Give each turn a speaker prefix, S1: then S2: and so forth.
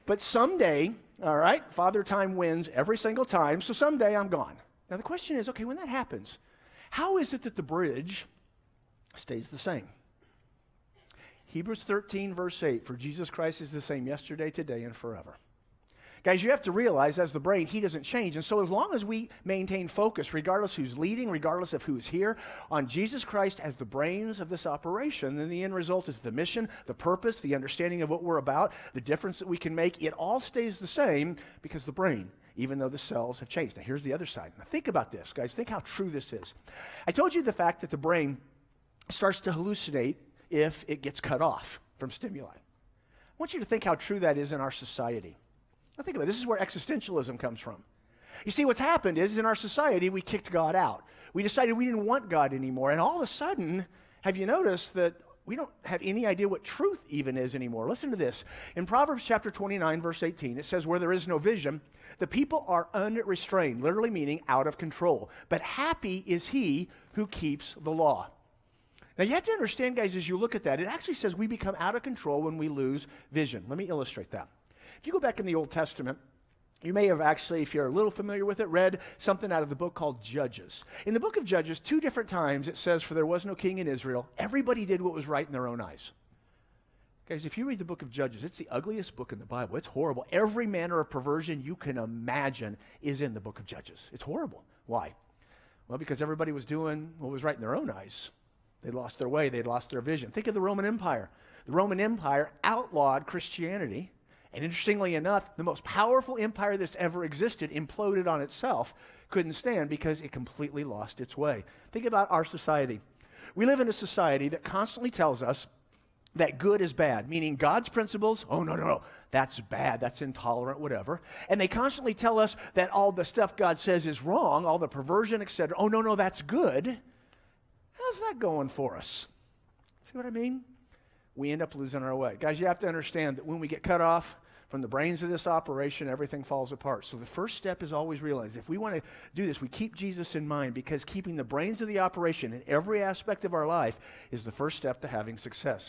S1: But someday, all right, Father Time wins every single time, so someday I'm gone. Now the question is, okay, when that happens, how is it that the bridge stays the same? Hebrews 13, verse 8, for Jesus Christ is the same yesterday, today, and forever. Guys, you have to realize as the brain, he doesn't change. And so as long as we maintain focus, regardless who's leading, regardless of who's here, on Jesus Christ as the brains of this operation, then the end result is the mission, the purpose, the understanding of what we're about, the difference that we can make. It all stays the same because the brain, even though the cells have changed. Now, here's the other side. Now, think about this, guys. Think how true this is. I told you the fact that the brain starts to hallucinate if it gets cut off from stimuli. I want you to think how true that is in our society. Now think about it. This is where existentialism comes from. You see, what's happened is in our society, we kicked God out. We decided we didn't want God anymore. And all of a sudden, have you noticed that we don't have any idea what truth even is anymore? Listen to this. In Proverbs chapter 29, verse 18, it says, where there is no vision, the people are unrestrained, literally meaning out of control. But happy is he who keeps the law. Now, you have to understand, guys, as you look at that, it actually says we become out of control when we lose vision. Let me illustrate that. If you go back in the Old Testament, you may have actually, if you're a little familiar with it, read something out of the book called Judges. In the book of Judges, 2 different times it says, for there was no king in Israel. Everybody did what was right in their own eyes. Guys, if you read the book of Judges, it's the ugliest book in the Bible. It's horrible. Every manner of perversion you can imagine is in the book of Judges. It's horrible. Why? Well, because everybody was doing what was right in their own eyes. They lost their way. They'd lost their vision. Think of the Roman Empire. The Roman Empire outlawed Christianity. And interestingly enough, the most powerful empire that's ever existed imploded on itself, couldn't stand because it completely lost its way. Think about our society. We live in a society that constantly tells us that good is bad, meaning God's principles, oh, no, that's bad, that's intolerant, whatever. And they constantly tell us that all the stuff God says is wrong, all the perversion, etc. Oh, no, that's good. How's that going for us? See what I mean? We end up losing our way. Guys, you have to understand that when we get cut off from the brains of this operation, everything falls apart. So the first step is always realize if we want to do this, we keep Jesus in mind because keeping the brains of the operation in every aspect of our life is the first step to having success.